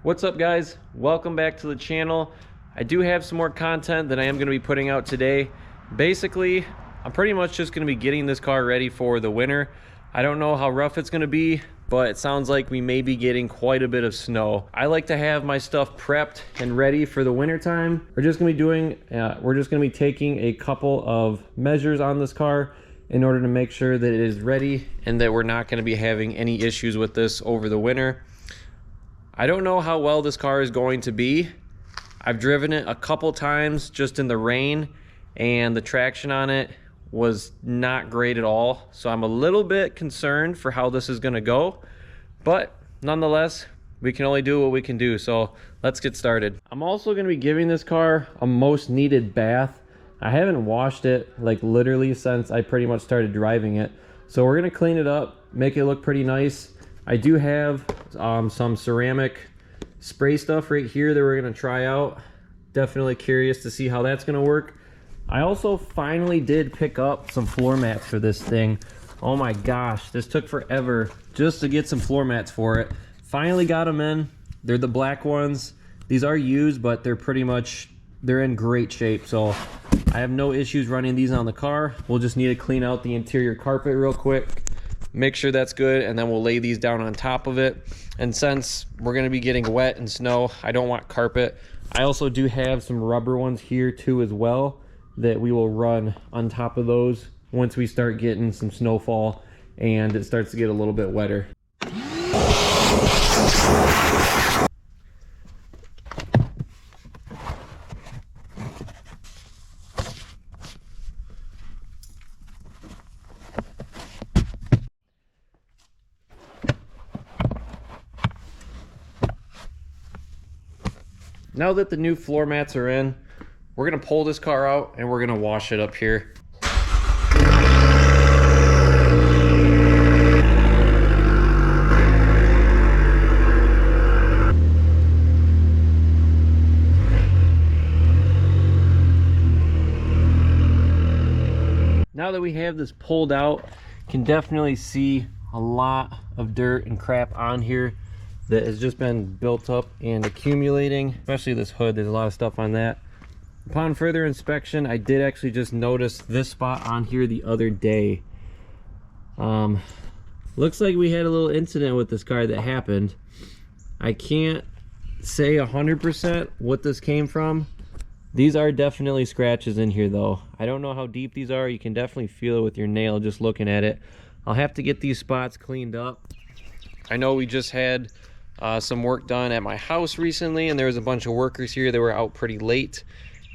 What's up, guys? Welcome back to the channel. I do have some more content that I am going to be putting out today. Basically, I'm pretty much just going to be getting this car ready for the winter. I don't know how rough it's going to be, but it sounds like we may be getting quite a bit of snow. I like to have my stuff prepped and ready for the winter time. We're just going to be taking a couple of measures on this car in order to make sure that it is ready and that we're not going to be having any issues with this over the winter. I don't know how well this car is going to be. I've driven it a couple times just in the rain and the traction on it was not great at all. So I'm a little bit concerned for how this is gonna go, but nonetheless, we can only do what we can do. So let's get started. I'm also gonna be giving this car a most needed bath. I haven't washed it like literally since I pretty much started driving it. So we're gonna clean it up, make it look pretty nice. I do have some ceramic spray stuff right here that we're going to try out. Definitely curious to see how that's going to work. I also finally did pick up some floor mats for this thing. Oh my gosh, this took forever just to get some floor mats for it. Finally got them in. They're the black ones. These are used, but they're in great shape. So I have no issues running these on the car. We'll just need to clean out the interior carpet real quick. Make sure that's good, and then we'll lay these down on top of it. And since we're going to be getting wet and snow, I don't want carpet. I also do have some rubber ones here too as well that we will run on top of those once we start getting some snowfall and it starts to get a little bit wetter. Now that the new floor mats are in, we're gonna pull this car out and we're gonna wash it up here. Now that we have this pulled out, you can definitely see a lot of dirt and crap on here that has just been built up and accumulating, especially this hood. There's a lot of stuff on that. Upon further inspection, I did actually just notice this spot on here the other day. Looks like we had a little incident with this car that happened. I can't say 100% what this came from. These are definitely scratches in here though. I don't know how deep these are. You can definitely feel it with your nail just looking at it. I'll have to get these spots cleaned up. I know we just had some work done at my house recently, and there was a bunch of workers here that were out pretty late,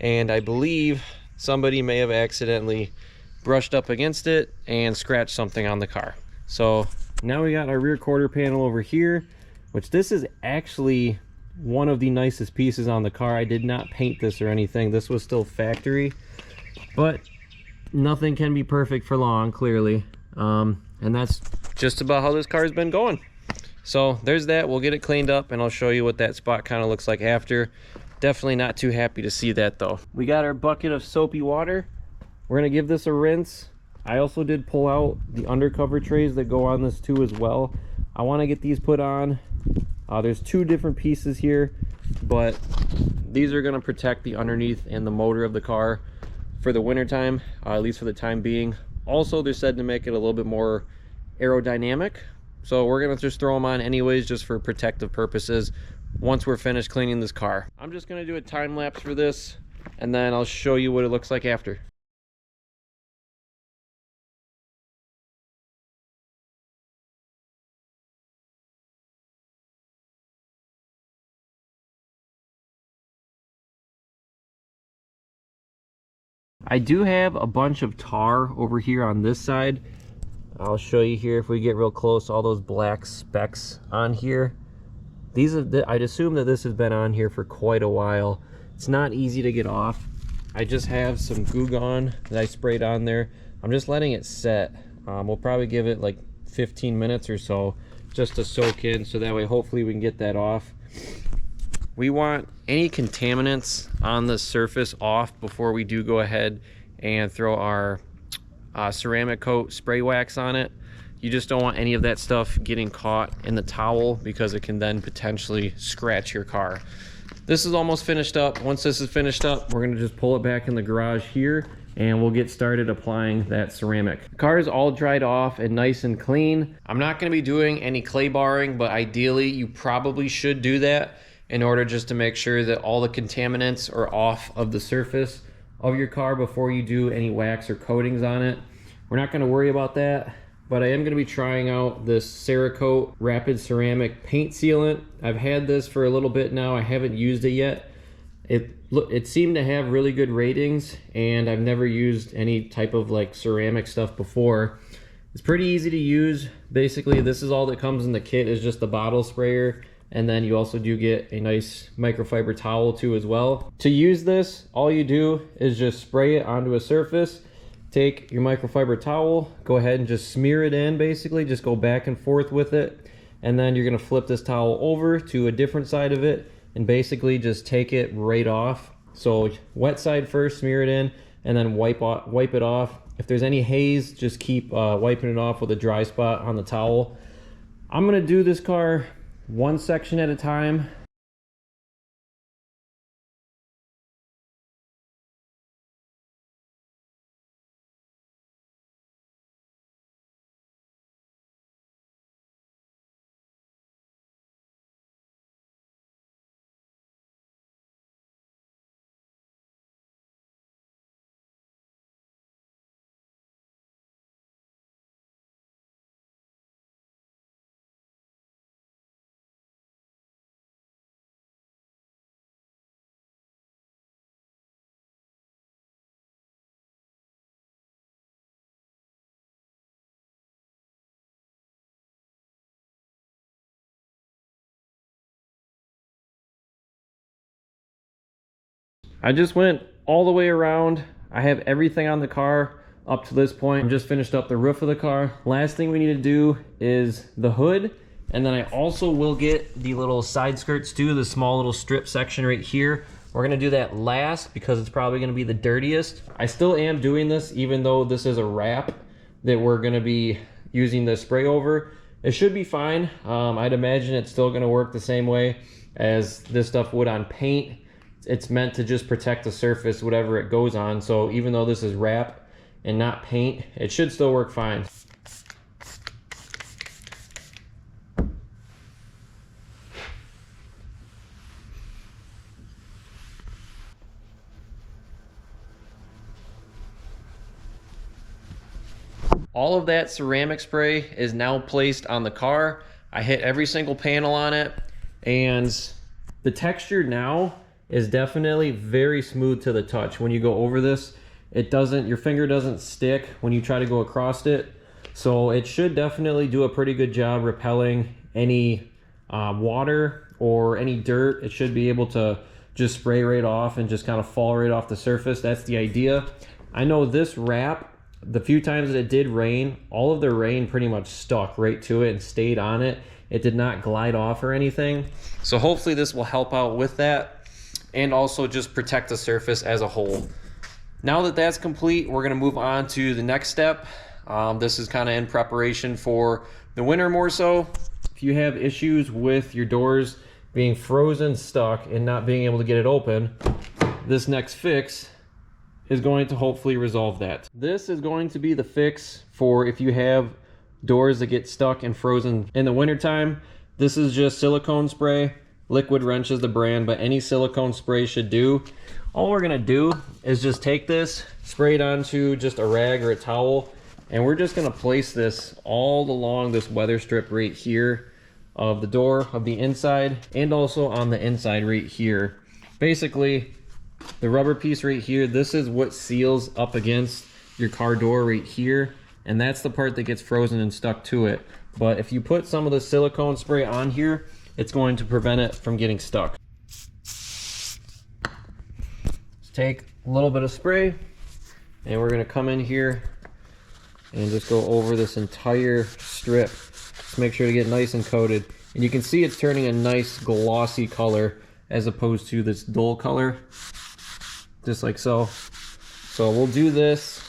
and I believe somebody may have accidentally brushed up against it and scratched something on the car. So now we got our rear quarter panel over here, which this is actually one of the nicest pieces on the car. I did not paint this or anything. This was still factory, but nothing can be perfect for long, clearly. And that's just about how this car has been going. So there's that. We'll get it cleaned up and I'll show you what that spot kind of looks like after. Definitely not too happy to see that though. We got our bucket of soapy water. We're gonna give this a rinse. I also did pull out the Undercover trays that go on this too as well. I want to get these put on. There's two different pieces here, but these are gonna protect the underneath and the motor of the car for the winter time, at least for the time being. Also, they're said to make it a little bit more aerodynamic. So we're gonna just throw them on anyways, just for protective purposes once we're finished cleaning this car. I'm just gonna do a time lapse for this and then I'll show you what it looks like after. I do have a bunch of tar over here on this side. I'll show you here if we get real close, all those black specks on here. I'd assume that this has been on here for quite a while. It's not easy to get off. I just have some Goo Gone that I sprayed on there. I'm just letting it set. We'll probably give it like 15 minutes or so just to soak in, so that way hopefully we can get that off. We want any contaminants on the surface off before we do go ahead and throw our ceramic coat spray wax on it. you just don't want any of that stuff getting caught in the towel because it can then potentially scratch your car. This is almost finished up. Once this is finished up, we're gonna just pull it back in the garage here and we'll get started applying that ceramic. The car is all dried off and nice and clean. I'm not gonna be doing any clay barring, but ideally you probably should do that in order just to make sure that all the contaminants are off of the surface of your car before you do any wax or coatings on it. We're not gonna worry about that, but I am gonna be trying out this Cerakote Rapid Ceramic Paint Sealant. I've had this for a little bit now. I haven't used it yet. It seemed to have really good ratings, and I've never used any type of like ceramic stuff before. It's pretty easy to use. Basically, this is all that comes in the kit, is just the bottle sprayer, and then you also do get a nice microfiber towel too as well. To use this, all you do is just spray it onto a surface. Take your microfiber towel, go ahead and just smear it in, basically just go back and forth with it, and then you're gonna flip this towel over to a different side of it and basically just take it right off. So wet side first, smear it in, and then wipe it off. If there's any haze, just keep wiping it off with a dry spot on the towel. I'm gonna do this car one section at a time. I just went all the way around. I have everything on the car up to this point. I'm just finished up the roof of the car. Last thing we need to do is the hood. And then I also will get the little side skirts too, the small little strip section right here. We're gonna do that last because it's probably gonna be the dirtiest. I still am doing this even though this is a wrap that we're gonna be using the spray over. It should be fine. I'd imagine it's still gonna work the same way as this stuff would on paint. It's meant to just protect the surface, whatever it goes on. So even though this is wrap and not paint, it should still work fine. All of that ceramic spray is now placed on the car. I hit every single panel on it, and the texture now is definitely very smooth to the touch. When you go over this, your finger doesn't stick when you try to go across it. So it should definitely do a pretty good job repelling any water or any dirt. It should be able to just spray right off and just kind of fall right off the surface. That's the idea. I know this wrap, the few times that it did rain, all of the rain pretty much stuck right to it and stayed on it. It did not glide off or anything. So hopefully this will help out with that and also just protect the surface as a whole. Now that that's complete, we're gonna move on to the next step. This is kind of in preparation for the winter more so. If you have issues with your doors being frozen, stuck, and not being able to get it open, this next fix is going to hopefully resolve that. This is going to be the fix for if you have doors that get stuck and frozen in the wintertime. This is just silicone spray. Liquid Wrench is the brand, but any silicone spray should do. All we're gonna do is just take this, spray it onto just a rag or a towel, and we're just gonna place this all along this weather strip right here of the door, of the inside, and also on the inside right here. Basically, the rubber piece right here, this is what seals up against your car door right here, and that's the part that gets frozen and stuck to it. But if you put some of the silicone spray on here, it's going to prevent it from getting stuck. Let's take a little bit of spray, and we're gonna come in here and just go over this entire strip. Just make sure to get nice and coated. And you can see it's turning a nice glossy color as opposed to this dull color, just like so. So we'll do this.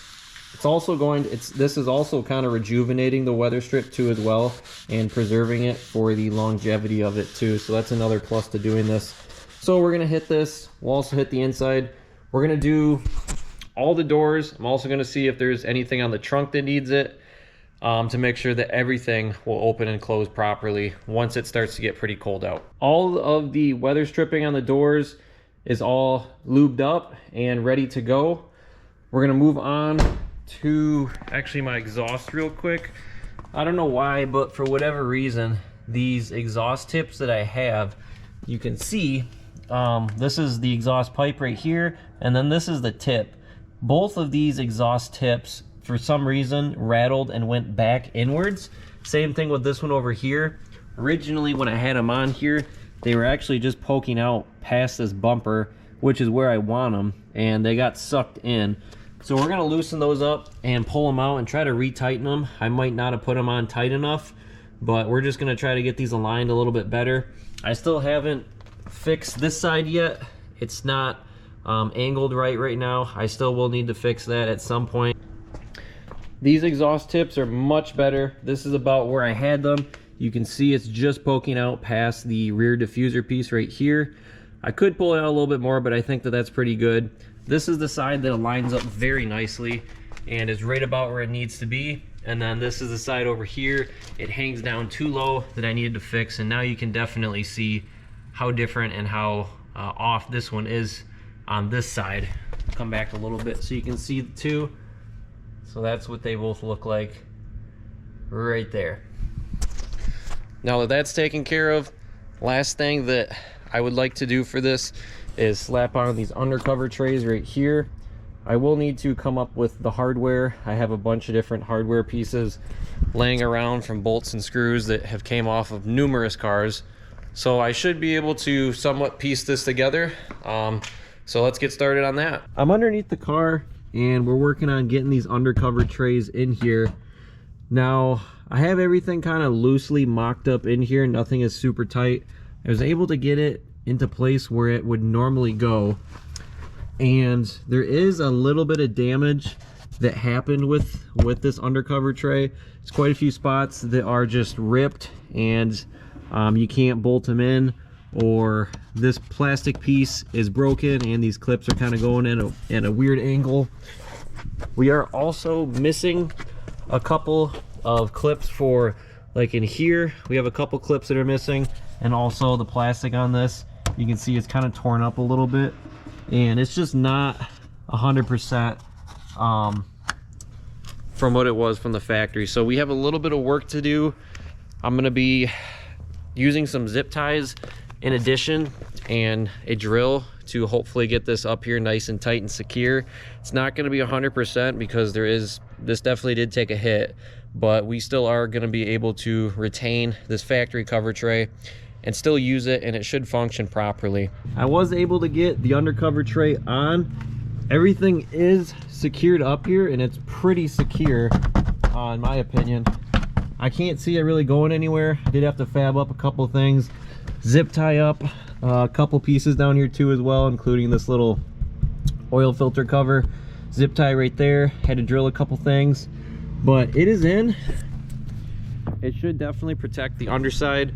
It's It's also this is also kind of rejuvenating the weather strip too as well, and preserving it for the longevity of it too. So that's another plus to doing this. So we're gonna hit this. We'll also hit the inside. We're gonna do all the doors. I'm also gonna see if there's anything on the trunk that needs it, to make sure that everything will open and close properly once it starts to get pretty cold out. All of the weather stripping on the doors is all lubed up and ready to go. We're gonna move on to actually my exhaust real quick. I don't know why, but for whatever reason, these exhaust tips that I have, you can see, this is the exhaust pipe right here, and then this is the tip. Both of these exhaust tips, for some reason, rattled and went back inwards. Same thing with this one over here. Originally, when I had them on here, they were actually just poking out past this bumper, which is where I want them, and they got sucked in. So we're gonna loosen those up and pull them out and try to retighten them. I might not have put them on tight enough, but we're just gonna try to get these aligned a little bit better. I still haven't fixed this side yet. It's not angled right now. I still will need to fix that at some point. These exhaust tips are much better. This is about where I had them. You can see it's just poking out past the rear diffuser piece right here. I could pull it out a little bit more, but I think that that's pretty good. This is the side that lines up very nicely and is right about where it needs to be. And then this is the side over here. It hangs down too low that I needed to fix, and now you can definitely see how different and how off this one is on this side. Come back a little bit so you can see the two. So that's what they both look like right there. Now that that's taken care of, last thing that I would like to do for this is slap on these undercover trays right here. I will need to come up with the hardware. I have a bunch of different hardware pieces laying around from bolts and screws that have came off of numerous cars. So I should be able to somewhat piece this together. So let's get started on that. I'm underneath the car and we're working on getting these undercover trays in here. Now, I have everything kind of loosely mocked up in here. Nothing is super tight. I was able to get it into place where it would normally go, and there is a little bit of damage that happened with this undercover tray. There's quite a few spots that are just ripped, and you can't bolt them in, or this plastic piece is broken and these clips are kind of going in a weird angle. We are also missing a couple of clips for, like in here we have a couple clips that are missing, and also the plastic on this, you can see it's kind of torn up a little bit, and it's just not 100% from what it was from the factory. So we have a little bit of work to do. I'm gonna be using some zip ties in addition, and a drill to hopefully get this up here nice and tight and secure. It's not gonna be 100% because this definitely did take a hit, but we still are gonna be able to retain this factory cover tray and still use it, and it should function properly. I was able to get the undercover tray on. Everything is secured up here, and it's pretty secure, in my opinion. I can't see it really going anywhere. I did have to fab up a couple things, zip tie up a couple pieces down here too as well, including this little oil filter cover. Zip tie right there. Had to drill a couple things, but it is in. It should definitely protect the underside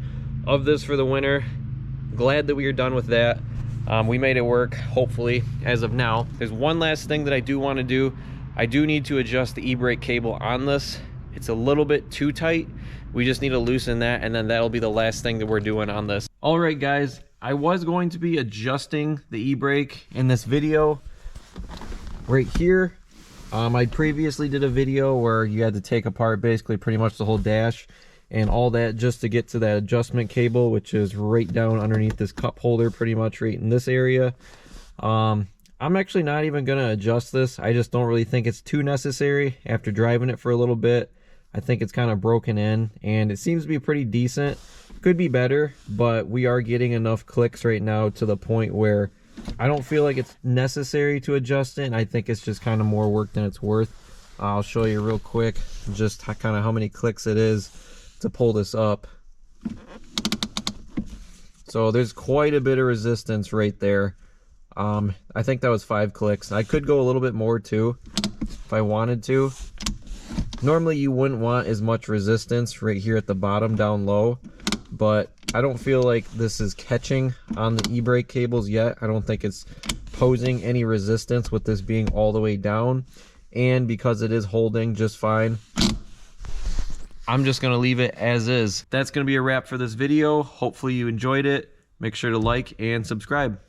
of this for the winter. Glad that we are done with that. We made it work, hopefully, as of now. There's one last thing that I do want to do. I do need to adjust the e-brake cable on this. It's a little bit too tight. We just need to loosen that, and then that'll be the last thing that we're doing on this. All right, guys, I was going to be adjusting the e-brake in this video right here. I previously did a video where you had to take apart basically pretty much the whole dash and all that just to get to that adjustment cable, which is right down underneath this cup holder, pretty much right in this area. I'm actually not even gonna adjust this. I just don't really think it's too necessary after driving it for a little bit. I think it's kind of broken in, and it seems to be pretty decent. Could be better, but we are getting enough clicks right now to the point where I don't feel like it's necessary to adjust it, and I think it's just kind of more work than it's worth. I'll show you real quick just kind of how many clicks it is to pull this up. So there's quite a bit of resistance right there. I think that was 5 clicks. I could go a little bit more too, if I wanted to. Normally you wouldn't want as much resistance right here at the bottom down low, but I don't feel like this is catching on the e-brake cables yet. I don't think it's posing any resistance with this being all the way down, and because it is holding just fine, I'm just gonna leave it as is. That's gonna be a wrap for this video. Hopefully you enjoyed it. Make sure to like and subscribe.